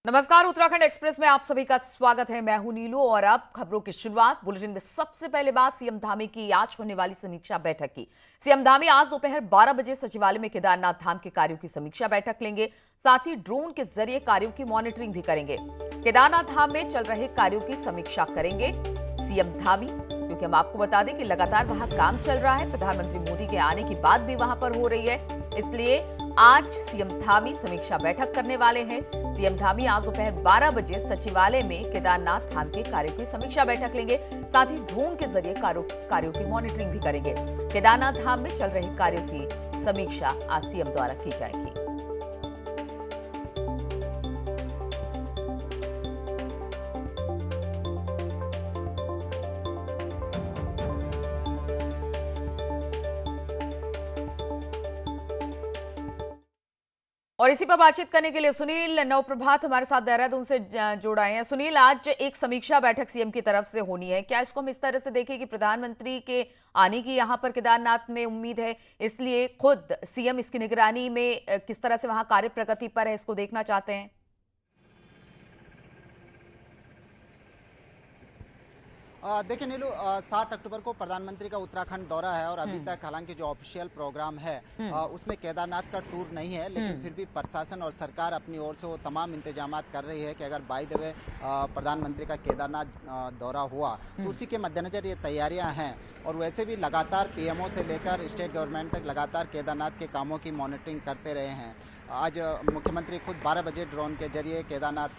नमस्कार, उत्तराखंड एक्सप्रेस में आप सभी का स्वागत है। मैं हूं नीलू और अब खबरों की शुरुआत। बुलेटिन में सबसे पहले बात सीएम धामी की आज होने वाली समीक्षा बैठक की। सीएम धामी आज दोपहर 12 बजे सचिवालय में केदारनाथ धाम के कार्यों की समीक्षा बैठक लेंगे। साथ ही ड्रोन के जरिए कार्यों की मॉनिटरिंग भी करेंगे। केदारनाथ धाम में चल रहे कार्यों की समीक्षा करेंगे सीएम धामी, क्योंकि हम आपको बता दें कि लगातार वहां काम चल रहा है। प्रधानमंत्री मोदी के आने की बात भी वहां पर हो रही है, इसलिए आज सीएम धामी समीक्षा बैठक करने वाले हैं। सीएम धामी आज दोपहर 12 बजे सचिवालय में केदारनाथ धाम के कार्यों की समीक्षा बैठक लेंगे। साथ ही ड्रोन के जरिए कार्यों की मॉनिटरिंग भी करेंगे। केदारनाथ धाम में चल रहे कार्यों की समीक्षा आज सीएम द्वारा की जाएगी। और इसी पर बातचीत करने के लिए सुनील नवप्रभात हमारे साथ देहरादून से जुड़ आए हैं। सुनील, आज एक समीक्षा बैठक सीएम की तरफ से होनी है, क्या इसको हम इस तरह से देखें कि प्रधानमंत्री के आने की यहां पर केदारनाथ में उम्मीद है, इसलिए खुद सीएम इसकी निगरानी में किस तरह से वहां कार्य प्रगति पर है इसको देखना चाहते हैं? देखिए नीलू, 7 अक्टूबर को प्रधानमंत्री का उत्तराखंड दौरा है और अभी तक हालांकि जो ऑफिशियल प्रोग्राम है उसमें केदारनाथ का टूर नहीं है, लेकिन फिर भी प्रशासन और सरकार अपनी ओर से वो तमाम इंतजाम कर रही है कि अगर बाय द वे प्रधानमंत्री का केदारनाथ दौरा हुआ तो उसी के मद्देनजर ये तैयारियां हैं। और वैसे भी लगातार पीएमओ से लेकर स्टेट गवर्नमेंट तक लगातार केदारनाथ के कामों की मॉनिटरिंग करते रहे हैं। आज मुख्यमंत्री खुद 12 बजे ड्रोन के जरिए केदारनाथ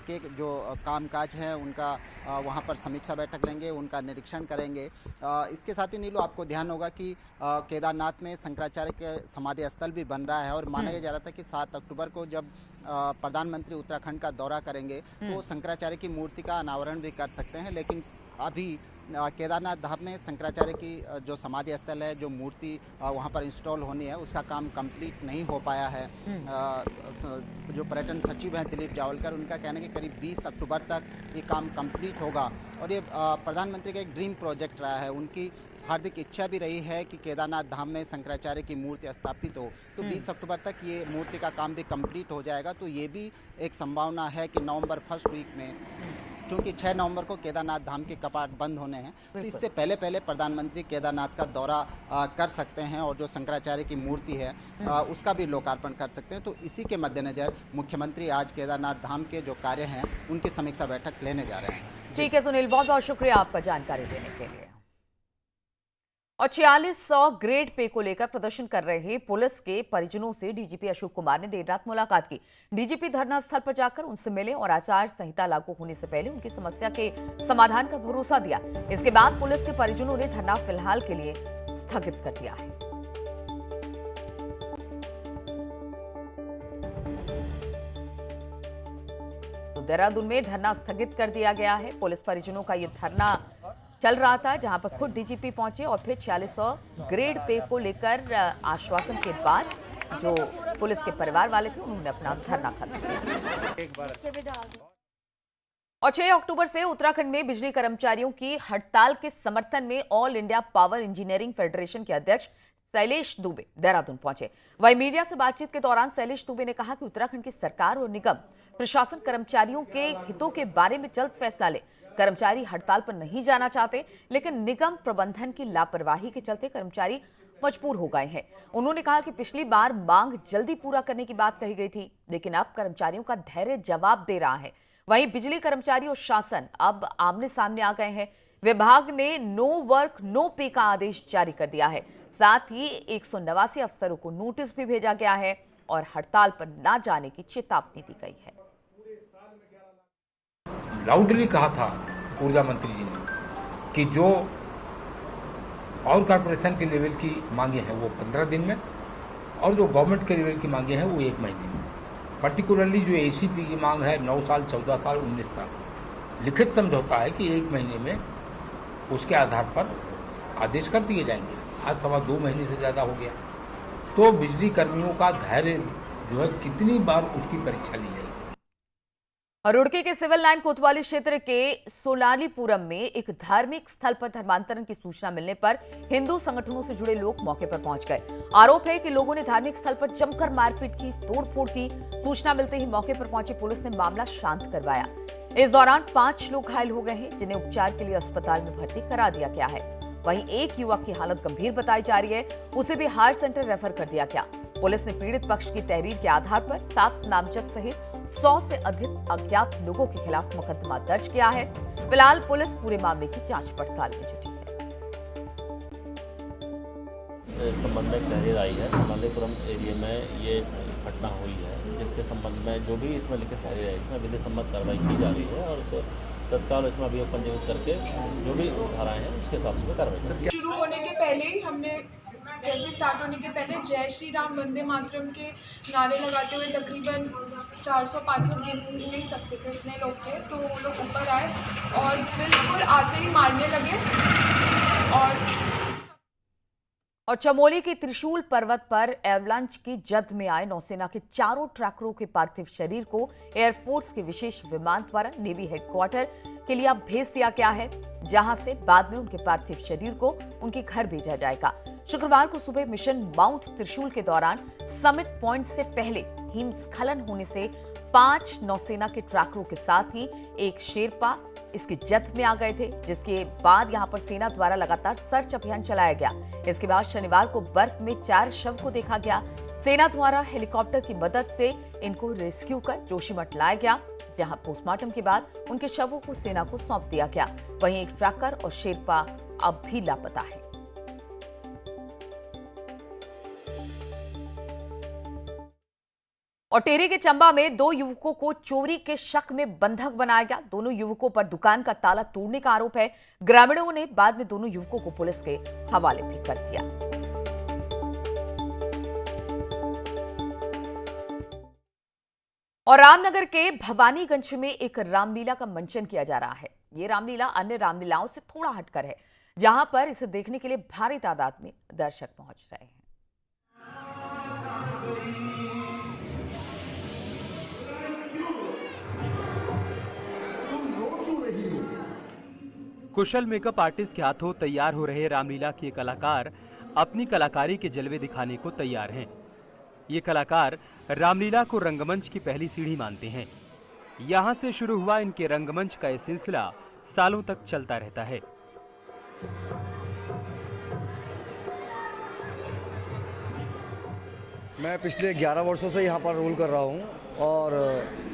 के जो कामकाज हैं उनका वहां पर समीक्षा बैठक लेंगे, उनका निरीक्षण करेंगे। इसके साथ ही नीलू, आपको ध्यान होगा कि केदारनाथ में शंकराचार्य के समाधि स्थल भी बन रहा है और माना जा रहा था कि 7 अक्टूबर को जब प्रधानमंत्री उत्तराखंड का दौरा करेंगे तो शंकराचार्य की मूर्ति का अनावरण भी कर सकते हैं, लेकिन अभी केदारनाथ धाम में शंकराचार्य की जो समाधि स्थल है, जो मूर्ति वहाँ पर इंस्टॉल होनी है, उसका काम कंप्लीट नहीं हो पाया है। जो पर्यटन सचिव हैं दिलीप जावलकर, उनका कहना है कि करीब 20 अक्टूबर तक ये काम कंप्लीट होगा। और ये प्रधानमंत्री का एक ड्रीम प्रोजेक्ट रहा है, उनकी हार्दिक इच्छा भी रही है कि केदारनाथ धाम में शंकराचार्य की मूर्ति स्थापित हो। तो 20 अक्टूबर तक ये मूर्ति का काम भी कंप्लीट हो जाएगा। तो ये भी एक संभावना है कि नवंबर फर्स्ट वीक में, क्योंकि 6 नवंबर को केदारनाथ धाम के कपाट बंद होने हैं, तो इससे पहले प्रधानमंत्री केदारनाथ का दौरा कर सकते हैं और जो शंकराचार्य की मूर्ति है उसका भी लोकार्पण कर सकते हैं। तो इसी के मद्देनजर मुख्यमंत्री आज केदारनाथ धाम के जो कार्य हैं उनकी समीक्षा बैठक लेने जा रहे हैं। ठीक है सुनील, बहुत बहुत शुक्रिया आपका जानकारी देने के लिए। और 4600 ग्रेड पे को लेकर प्रदर्शन कर रहे पुलिस के परिजनों से डीजीपी अशोक कुमार ने देर रात मुलाकात की। डीजीपी धरना स्थल पर जाकर उनसे मिले और आचार संहिता लागू होने से पहले उनकी समस्या के समाधान का भरोसा दिया। इसके बाद पुलिस के परिजनों ने धरना फिलहाल के लिए स्थगित कर दिया है। तो देहरादून में धरना स्थगित कर दिया गया है। पुलिस परिजनों का यह धरना चल रहा था, जहां पर खुद डीजीपी पहुंचे और फिर 4600 ग्रेड पे को लेकर आश्वासन के बाद जो पुलिस के परिवार वाले थे उन्होंने अपना धरना खत्म किया। और 6 अक्टूबर से उत्तराखंड में बिजली कर्मचारियों की हड़ताल के समर्थन में all India power engineering federation के अध्यक्ष शैलेश दुबे देहरादून पहुंचे। वहीं मीडिया से बातचीत के दौरान शैलेश दुबे ने कहा कि उत्तराखंड की सरकार और निगम प्रशासन कर्मचारियों के हितों के बारे में जल्द फैसला ले। कर्मचारी हड़ताल पर नहीं जाना चाहते, लेकिन निगम प्रबंधन की लापरवाही के चलते कर्मचारी मजबूर हो गए हैं। उन्होंने कहा कि पिछली बार मांग जल्दी पूरा करने की बात कही गई थी, लेकिन अब कर्मचारियों का धैर्य जवाब दे रहा है। वहीं बिजली कर्मचारी और शासन अब आमने सामने आ गए हैं। विभाग ने नो वर्क नो पे का आदेश जारी कर दिया है। साथ ही 189 अफसरों को नोटिस भी भेजा गया है और हड़ताल पर न जाने की चेतावनी दी गई है। लाउडली कहा था ऊर्जा मंत्री जी ने कि जो पावर कॉर्पोरेशन के लेवल की मांगे हैं वो 15 दिन में और जो गवर्नमेंट के लेवल की मांगे हैं वो 1 महीने में। पर्टिकुलरली जो एसीपी की मांग है 9 साल, 14 साल, 19 साल, लिखित समझौता है कि 1 महीने में उसके आधार पर आदेश कर दिए जाएंगे। आज 2.25 महीने से ज़्यादा हो गया। तो बिजली कर्मियों का धैर्य जो है कितनी बार उसकी परीक्षा ली जाएगी। और रुड़की के सिविल लाइन कोतवाली क्षेत्र के सोलानीपुरम में एक धार्मिक स्थल पर धर्मांतरण की सूचना मिलने पर हिंदू संगठनों से जुड़े लोग मौके पर पहुंच गए। आरोप है कि लोगों ने धार्मिक स्थल पर जमकर मारपीट की, तोड़फोड़ की। सूचना मिलते ही मौके पर पहुंची पुलिस ने मामला शांत करवाया। इस दौरान 5 लोग घायल हो गए हैं, जिन्हें उपचार के लिए अस्पताल में भर्ती करा दिया गया है। वहीं एक युवक की हालत गंभीर बताई जा रही है, उसे भी हार्ट सेंटर रेफर कर दिया गया। पुलिस ने पीड़ित पक्ष की तहरीर के आधार पर 7 नामजद सहित 100 से अधिक अज्ञात लोगों के खिलाफ मुकदमा दर्ज किया है। फिलहाल पुलिस पूरे मामले की जांच पड़ताल में जुटी है। इस संबंध में एक तहरीर आई है, सोलानीपुरम एरिया में ये घटना हुई है, जिसके संबंध में जो भी इसमें लिखित तहरीर है, इसमें विधि सम्मत कार्रवाई की जा रही है और तत्काल इसमें अभियोग पंजीकृत करके जो भी धाराएं हैं उसके हिसाब से कार्रवाई शुरू होने के पहले ही हमने जैसे स्टार्ट होने के पहले जय श्री राम वंदे मातरम के नारे लगाते हुए तकरीबन 400-500 गिन नहीं सकते थे, इतने लोग थे, तो वो लोग ऊपर आए और बिल्कुल आते ही मारने लगे। और चमोली के त्रिशूल पर्वत पर एवलांच की जद में आए नौसेना के 4 ट्रैकरों के पार्थिव शरीर को एयरफोर्स के विशेष विमान द्वारा नेवी हेडक्वार्टर के लिए अब भेज दिया गया है, जहां से बाद में उनके पार्थिव शरीर को उनके घर भेजा जाएगा। शुक्रवार को सुबह मिशन माउंट त्रिशूल के दौरान समिट पॉइंट से पहले हिमस्खलन होने से 5 नौसेना के ट्रैकरों के साथ ही एक शेरपा इसकी जद में आ गए थे, जिसके बाद यहां पर सेना द्वारा लगातार सर्च अभियान चलाया गया। इसके बाद शनिवार को बर्फ में 4 शव को देखा गया। सेना द्वारा हेलीकॉप्टर की मदद से इनको रेस्क्यू कर जोशीमठ लाया गया, जहां पोस्टमार्टम के बाद उनके शवों को सेना को सौंप दिया गया। वहीं एक ट्रैकर और शेरपा अब भी लापता है। और टेरी के चंबा में 2 युवकों को चोरी के शक में बंधक बनाया गया। दोनों युवकों पर दुकान का ताला तोड़ने का आरोप है। ग्रामीणों ने बाद में दोनों युवकों को पुलिस के हवाले भी कर दिया। और रामनगर के भवानीगंज में एक रामलीला का मंचन किया जा रहा है। ये रामलीला अन्य रामलीलाओं से थोड़ा हटकर है, जहां पर इसे देखने के लिए भारी तादाद में दर्शक पहुंच रहे हैं। कुशल मेकअप आर्टिस्ट के हाथों तैयार हो रहे रामलीला के कलाकार अपनी कलाकारी के जलवे दिखाने को तैयार हैं। ये कलाकार रामलीला को रंगमंच की पहली सीढ़ी मानते हैं। यहाँ से शुरू हुआ इनके रंगमंच का ये सिलसिला सालों तक चलता रहता है। मैं पिछले 11 वर्षों से यहाँ पर रोल कर रहा हूँ और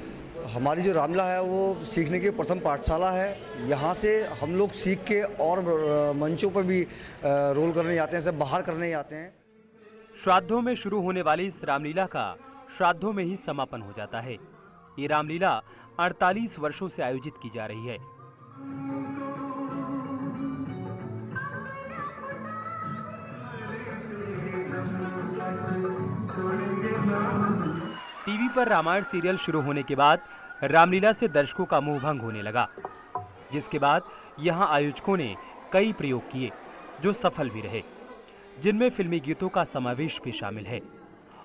हमारी जो रामलीला है वो सीखने की प्रथम पाठशाला है। यहाँ से हम लोग सीख के और मंचों पर भी रोल करने जाते हैं, सब बाहर करने जाते हैं। श्राद्धों में शुरू होने वाली इस रामलीला का श्राद्धों में ही समापन हो जाता है। ये रामलीला 48 वर्षों से आयोजित की जा रही है। टीवी पर रामायण सीरियल शुरू होने के बाद रामलीला से दर्शकों का मोह भंग होने लगा, जिसके बाद यहां आयोजकों ने कई प्रयोग किए जो सफल भी रहे, जिनमें फिल्मी गीतों का समावेश भी शामिल है।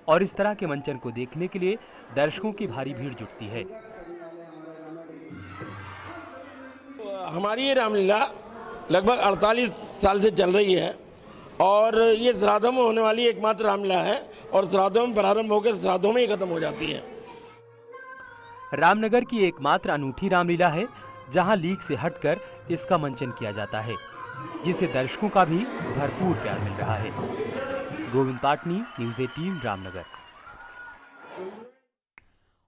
और इस तरह के मंचन को देखने के लिए दर्शकों की भारी भीड़ जुटती है। हमारी ये रामलीला लगभग 48 साल से चल रही है और ये श्राद्धों में होने वाली एकमात्र रामलीला है और श्राद्धों में प्रारंभ होकर श्राद्धों में ही खत्म हो जाती है। रामनगर की एकमात्र अनूठी रामलीला है जहां लीक से हटकर इसका मंचन किया जाता है, जिसे दर्शकों का भी भरपूर प्यार मिल रहा है। गोविंद पाटनी, न्यूज़ 18, रामनगर।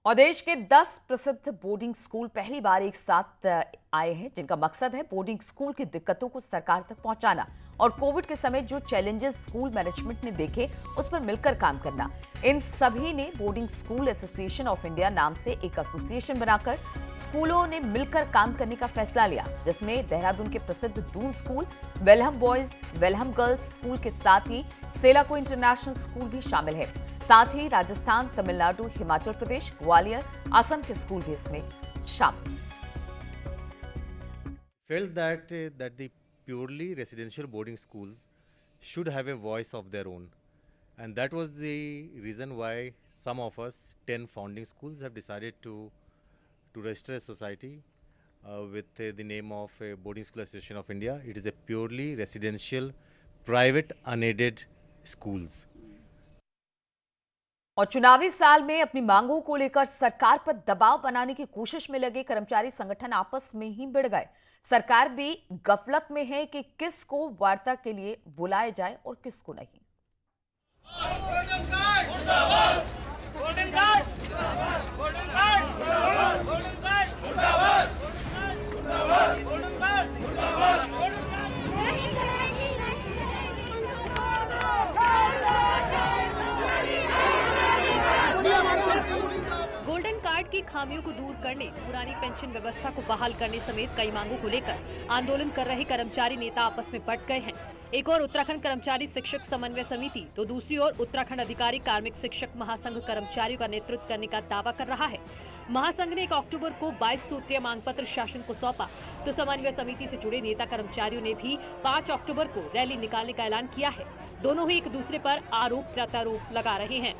और देश के 10 प्रसिद्ध बोर्डिंग स्कूल पहली बार एक साथ आए हैं, जिनका मकसद है बोर्डिंग स्कूल की दिक्कतों को सरकार तक पहुंचाना और कोविड के समय जो चैलेंजेस स्कूल मैनेजमेंट ने देखे उस पर मिलकर काम करना। इन सभी ने boarding school association of India नाम से एक एसोसिएशन बनाकर स्कूलों ने मिलकर काम करने का फैसला लिया, जिसमें देहरादून के प्रसिद्ध Doon school, Welham boys, Welham girls school के साथ ही सेलाको इंटरनेशनल स्कूल भी शामिल है। साथ ही राजस्थान, तमिलनाडु, हिमाचल प्रदेश, ग्वालियर, असम के स्कूल भी इसमें शामिल। Felt that the purely residential boarding schools should have a voice of their own, and that was the reason why some of us 10 founding schools have decided to to register a society with the name of Boarding School Association of India. It is a purely residential, private, unaided schools. और चुनावी साल में अपनी मांगों को लेकर सरकार पर दबाव बनाने की कोशिश में लगे कर्मचारी संगठन आपस में ही भिड़ गए। सरकार भी गफलत में है कि किसको वार्ता के लिए बुलाया जाए और किसको नहीं। गोल्डन कार्ड की खामियों को दूर करने, पुरानी पेंशन व्यवस्था को बहाल करने समेत कई मांगों को लेकर आंदोलन कर रहे कर्मचारी नेता आपस में बंट गए हैं। एक और उत्तराखंड कर्मचारी शिक्षक समन्वय समिति तो दूसरी ओर उत्तराखंड अधिकारी कार्मिक शिक्षक महासंघ कर्मचारियों का नेतृत्व करने का दावा कर रहा है। महासंघ ने 1 अक्टूबर को 22 सूत्रीय मांग पत्र शासन को सौंपा, तो समन्वय समिति से जुड़े नेता कर्मचारियों ने भी 5 अक्टूबर को रैली निकालने का ऐलान किया है। दोनों ही एक दूसरे पर आरोप प्रत्यारोप लगा रहे हैं।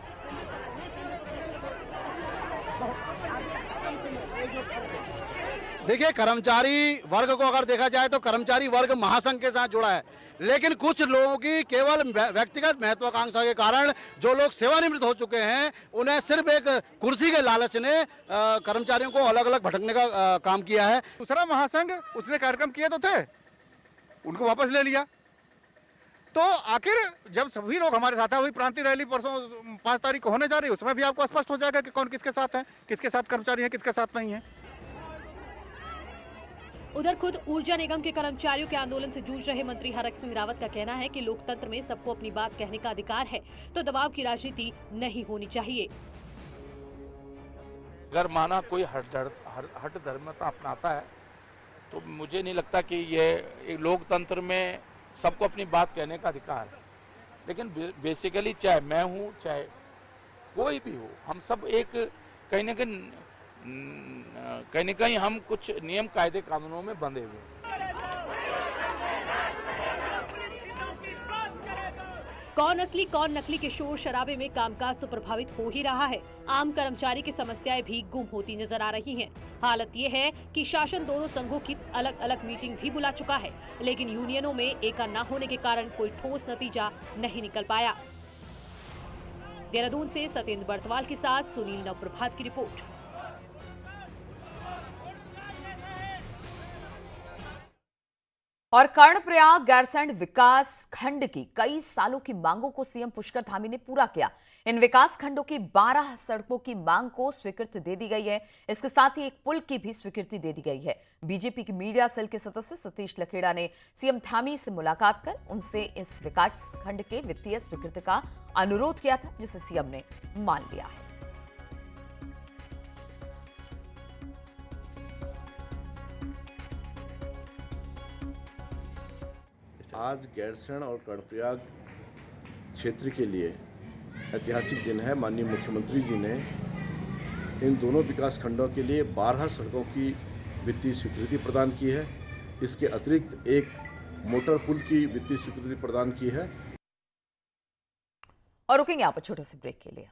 देखिए, कर्मचारी वर्ग को अगर देखा जाए तो कर्मचारी वर्ग महासंघ के साथ जुड़ा है, लेकिन कुछ लोगों की केवल व्यक्तिगत महत्वाकांक्षा के कारण जो लोग सेवानिवृत्त हो चुके हैं, उन्हें सिर्फ एक कुर्सी के लालच ने कर्मचारियों को अलग अलग भटकने का काम किया है। दूसरा महासंघ उसने कार्यक्रम किए तो थे, उनको वापस ले लिया। तो आखिर जब सभी लोग हमारे साथ हैं, वही प्रांतीय रैली परसों 5 तारीख को होने जा रही है, उसमें भी आपको स्पष्ट हो जाएगा कि कौन किसके साथ है, किसके साथ कर्मचारी है, किसके साथ नहीं है। उधर खुद ऊर्जा निगम के कर्मचारियों के आंदोलन से जूझ रहे मंत्री हरक सिंह रावत का कहना है कि लोकतंत्र में सबको अपनी बात कहने का अधिकार है, तो दबाव की राजनीति नहीं होनी चाहिए। अगर माना कोई हट धर्मता अपनाता है तो मुझे नहीं लगता कि ये एक लोकतंत्र में सबको अपनी बात कहने का अधिकार है। लेकिन बेसिकली चाहे मैं हूँ चाहे कोई भी हो, हम सब एक कहीं न कहीं हम कुछ नियम कायदे कानूनों में बंधे हुए हैं। कौन असली कौन नकली के शोर शराबे में कामकाज तो प्रभावित हो ही रहा है। आम कर्मचारी की समस्याएं भी गुम होती नजर आ रही हैं। हालत ये है कि शासन दोनों संघों की अलग अलग मीटिंग भी बुला चुका है, लेकिन यूनियनों में एका न होने के कारण कोई ठोस नतीजा नहीं निकल पाया। देहरादून से सत्येंद्र बर्तवाल के साथ सुनील नवप्रभात की रिपोर्ट। और कर्णप्रयाग गैरसैंण विकास खंड की कई सालों की मांगों को सीएम पुष्कर धामी ने पूरा किया। इन विकास खंडों की 12 सड़कों की मांग को स्वीकृति दे दी गई है। इसके साथ ही एक पुल की भी स्वीकृति दे दी गई है। बीजेपी की मीडिया सेल के सदस्य सतीश लखेड़ा ने सीएम धामी से मुलाकात कर उनसे इस विकास खंड के वित्तीय स्वीकृति का अनुरोध किया था, जिसे सीएम ने मान लिया है। आज गैरसैंण और कर्णप्रयाग क्षेत्र के लिए ऐतिहासिक दिन है। माननीय मुख्यमंत्री जी ने इन दोनों विकास खंडों के लिए 12 सड़कों की वित्तीय स्वीकृति प्रदान की है। इसके अतिरिक्त एक मोटर पुल की वित्तीय स्वीकृति प्रदान की है। और रुकेंगे यहाँ पर छोटे से ब्रेक के लिए।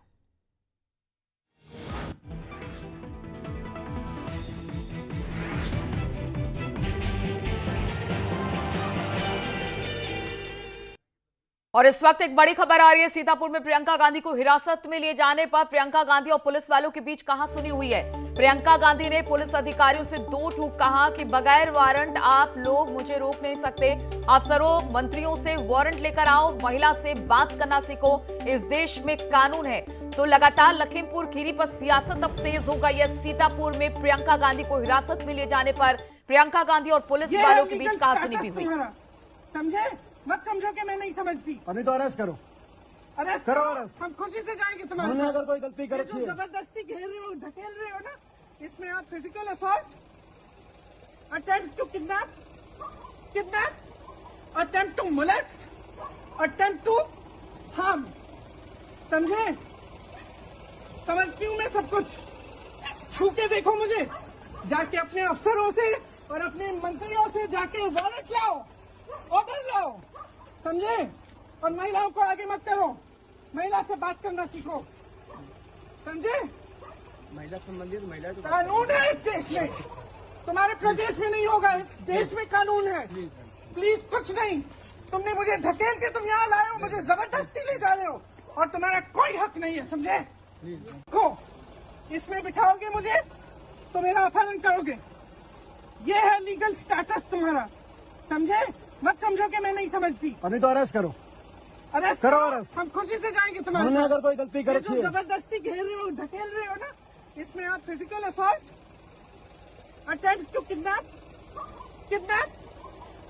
और इस वक्त एक बड़ी खबर आ रही है। सीतापुर में प्रियंका गांधी को हिरासत में लिए जाने पर प्रियंका गांधी और पुलिस वालों के बीच कहासुनी हुई है। प्रियंका गांधी ने पुलिस अधिकारियों से 2 टूक कहा कि बगैर वारंट आप लोग मुझे रोक नहीं सकते। अफसरों मंत्रियों से वारंट लेकर आओ, महिला से बात करना सीखो, इस देश में कानून है। तो लगातार लखीमपुर खीरी पर सियासत अब तेज हो गई है। सीतापुर में प्रियंका गांधी को हिरासत में लिए जाने पर प्रियंका गांधी और पुलिस वालों के बीच कहासुनी भी हुई। समझे? मत समझो कि मैं नहीं समझती। अभी तो अरेस्ट करो, अरेस्ट करो। हम खुशी से जाएंगे तुम्हारे साथ। अगर कोई गलती कर रखी है, जबरदस्ती घेर रहे हो, ढकेल रहे हो ना, इसमें आप physical assault, attempt to kidnap, attempt to molest, attempt to harm. समझे? समझती हूँ मैं सब कुछ। छू के देखो मुझे, जाके अपने अफसरों से और अपने मंत्रियों से जाके वारंट लाओ, ऑर्डर लाओ, समझे? और महिलाओं को आगे मत करो, महिला से बात करना सीखो, समझे? महिला संबंधित महिला कानून है इस देश में, तुम्हारे प्रदेश में नहीं होगा, इस देश में कानून है। प्लीज कुछ नहीं, तुमने मुझे धकेल के तुम यहाँ लाए हो, मुझे जबरदस्ती ले जा रहे हो और तुम्हारा कोई हक नहीं है, समझे? को इसमें बिठाओगे मुझे तो मेरा अपहरण करोगे, ये है लीगल स्टेटस तुम्हारा, समझे? मत समझो कि मैं नहीं समझती। अभी तो अरेस्ट करो, अरेस्ट करो, अरेस्ट। हम खुशी से जाएंगे तुम्हारे साथ। अगर कोई गलती कर रखी है, जबरदस्ती घेर रहे हो, धकेल रहे हो ना, इसमें आप physical assault, attempt to kidnap,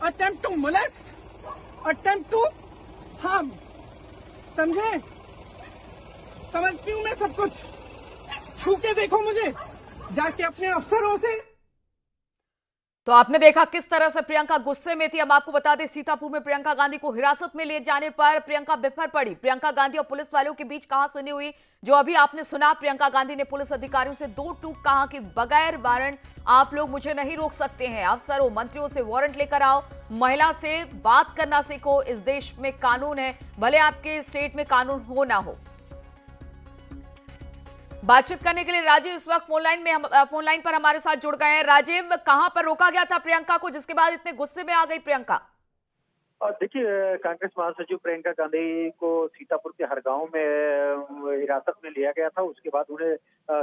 attempt to molest, attempt to harm, समझे? समझती हूँ मैं सब कुछ, छू के देखो मुझे, जाके अपने अफसरों से। तो आपने देखा किस तरह से प्रियंका गुस्से में थी। हम आपको बता दें, सीतापुर में प्रियंका गांधी को हिरासत में लिए जाने पर प्रियंका बिफर पड़ी। प्रियंका गांधी और पुलिस वालों के बीच कहासुनी हुई, जो अभी आपने सुना। प्रियंका गांधी ने पुलिस अधिकारियों से दो टूक कहा कि बगैर वारंट आप लोग मुझे नहीं रोक सकते हैं, अफसरों मंत्रियों से वारंट लेकर आओ, महिला से बात करना सीखो, इस देश में कानून है, भले आपके स्टेट में कानून हो ना हो। बातचीत करने के लिए राजीव इस वक्त फोन लाइन पर हमारे साथ जुड़ गए हैं। राजीव, कहां पर रोका गया था प्रियंका को, जिसके बाद इतने गुस्से में आ गई प्रियंका? देखिए, कांग्रेस महासचिव प्रियंका गांधी को सीतापुर के हरगांव में हिरासत में लिया गया था। उसके बाद उन्हें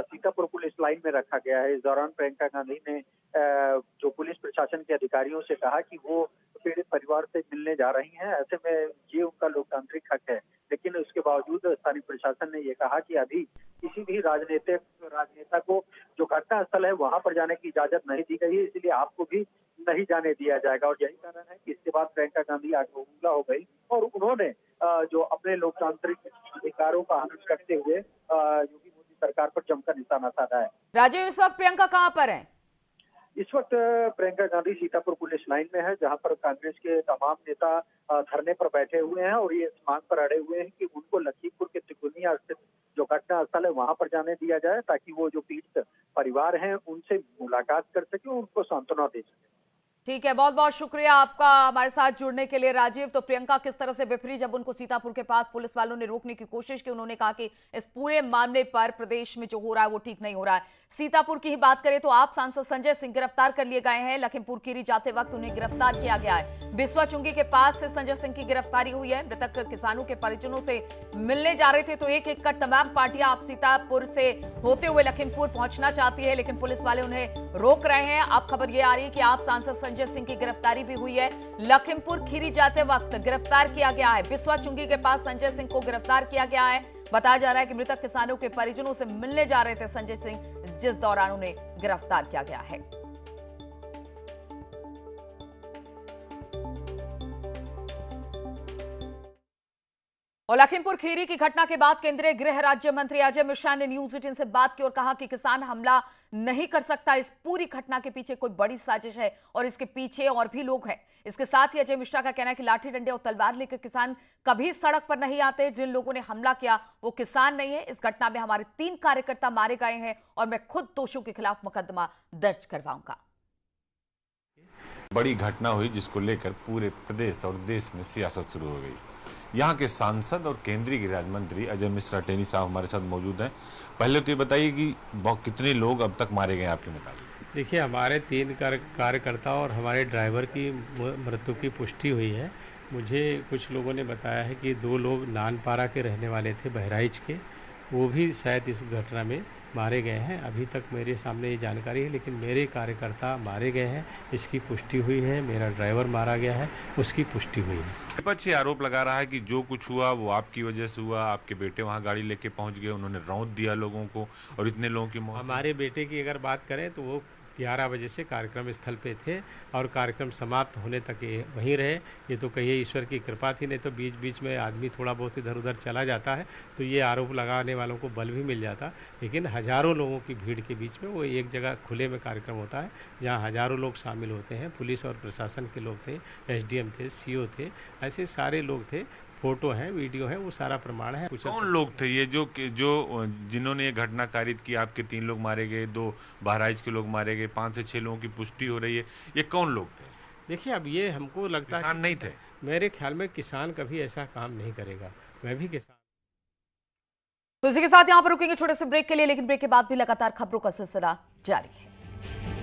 सीतापुर पुलिस लाइन में रखा गया है। इस दौरान प्रियंका गांधी ने जो पुलिस प्रशासन के अधिकारियों से कहा कि वो पीड़ित परिवार से मिलने जा रही हैं, ऐसे में ये उनका लोकतांत्रिक हक है। लेकिन उसके बावजूद स्थानीय प्रशासन ने ये कहा कि अभी किसी भी राजनेता को जो घटना स्थल है वहां पर जाने की इजाजत नहीं दी गई है, इसलिए आपको भी नहीं जाने दिया जाएगा। और यही कारण है कि इसके बाद प्रियंका गांधी आगबूला हो गई और उन्होंने जो अपने लोकतांत्रिक अधिकारों का हनन करते हुए योगी मोदी सरकार पर जमकर निशाना साधा है। राजीव, इस वक्त प्रियंका कहाँ पर है? इस वक्त प्रियंका गांधी सीतापुर पुलिस लाइन में है, जहां पर कांग्रेस के तमाम नेता धरने पर बैठे हुए हैं और ये इस मांग पर अड़े हुए हैं कि उनको लखीमपुर के तिकोनिया स्थित जो घटना स्थल है वहां पर जाने दिया जाए, ताकि वो जो पीड़ित परिवार हैं उनसे मुलाकात कर सके, उनको सांत्वना दे सके। ठीक है, बहुत बहुत शुक्रिया आपका हमारे साथ जुड़ने के लिए राजीव। तो प्रियंका किस तरह से बिफरी जब उनको सीतापुर के पास पुलिस वालों ने रोकने की कोशिश की। उन्होंने कहा कि इस पूरे मामले पर प्रदेश में जो हो रहा है वो ठीक नहीं हो रहा है। सीतापुर की ही बात करें तो आप सांसद संजय सिंह गिरफ्तार कर लिए गए हैं। लखीमपुर खीरी जाते वक्त उन्हें गिरफ्तार किया गया है। बिस्वा चुंगी के पास से संजय सिंह की गिरफ्तारी हुई है। मृतक किसानों के परिजनों से मिलने जा रहे थे तो एक एक कर तमाम पार्टियां आप सीतापुर से होते हुए लखीमपुर पहुंचना चाहती है, लेकिन पुलिस वाले उन्हें रोक रहे हैं। अब खबर ये आ रही है कि आप सांसद संजय सिंह की गिरफ्तारी भी हुई है। लखीमपुर खीरी जाते वक्त गिरफ्तार किया गया है। बिस्वा चुंगी के पास संजय सिंह को गिरफ्तार किया गया है। बताया जा रहा है कि मृतक किसानों के परिजनों से मिलने जा रहे थे संजय सिंह, जिस दौरान उन्हें गिरफ्तार किया गया है। और लखीमपुर खीरी की घटना के बाद केंद्रीय गृह राज्य मंत्री अजय मिश्रा ने न्यूज 18 से बात की और कहा कि किसान हमला नहीं कर सकता। इस पूरी घटना के पीछे कोई बड़ी साजिश है और इसके पीछे और भी लोग हैं। इसके साथ ही अजय मिश्रा का कहना है कि लाठी डंडे और तलवार लेकर किसान कभी सड़क पर नहीं आते। जिन लोगों ने हमला किया वो किसान नहीं है। इस घटना में हमारे 3 कार्यकर्ता मारे गए हैं और मैं खुद दोषियों के खिलाफ मुकदमा दर्ज करवाऊंगा। बड़ी घटना हुई जिसको लेकर पूरे प्रदेश और देश में सियासत शुरू हो गई। यहाँ के सांसद और केंद्रीय गृह राज्य मंत्री अजय मिश्रा टेनी साहब हमारे साथ मौजूद हैं। पहले तो ये बताइए कि कितने लोग अब तक मारे गए आपके मुताबिक? देखिए, हमारे 3 कार्यकर्ता और हमारे ड्राइवर की मृत्यु की पुष्टि हुई है। मुझे कुछ लोगों ने बताया है कि 2 लोग नानपारा के रहने वाले थे, बहराइच के, वो भी शायद इस घटना में मारे गए हैं। अभी तक मेरे सामने ये जानकारी है, लेकिन मेरे कार्यकर्ता मारे गए हैं इसकी पुष्टि हुई है। मेरा ड्राइवर मारा गया है उसकी पुष्टि हुई है। विपक्ष ये आरोप लगा रहा है कि जो कुछ हुआ वो आपकी वजह से हुआ। आपके बेटे वहाँ गाड़ी लेके पहुँच गए, उन्होंने रौंद दिया लोगों को और इतने लोगों की मौत। हमारे बेटे की अगर बात करें तो वो 11 बजे से कार्यक्रम स्थल पे थे और कार्यक्रम समाप्त होने तक ये वहीं रहे। ये तो कहिए ईश्वर की कृपा थी, नहीं तो बीच बीच में आदमी थोड़ा बहुत इधर उधर चला जाता है तो ये आरोप लगाने वालों को बल भी मिल जाता। लेकिन हज़ारों लोगों की भीड़ के बीच में वो एक जगह खुले में कार्यक्रम होता है जहाँ हज़ारों लोग शामिल होते हैं। पुलिस और प्रशासन के लोग थे, SDM थे, CO थे, ऐसे सारे लोग थे। फोटो है, वीडियो है, वो सारा प्रमाण है। कौन लोग थे ये जो जिन्होंने ये घटना कारित की? आपके 3 लोग मारे गए, 2 बहराइच के लोग मारे गए, 5 से 6 लोगों की पुष्टि हो रही है। ये कौन लोग थे? देखिए, अब ये हमको लगता है किसान नहीं थे। मेरे ख्याल में किसान कभी ऐसा काम नहीं करेगा। मैं भी किसान तो इसी के साथ यहां पर रुकेंगे छोटे से ब्रेक के लिए, लेकिन ब्रेक के बाद भी लगातार खबरों का सिलसिला जारी है।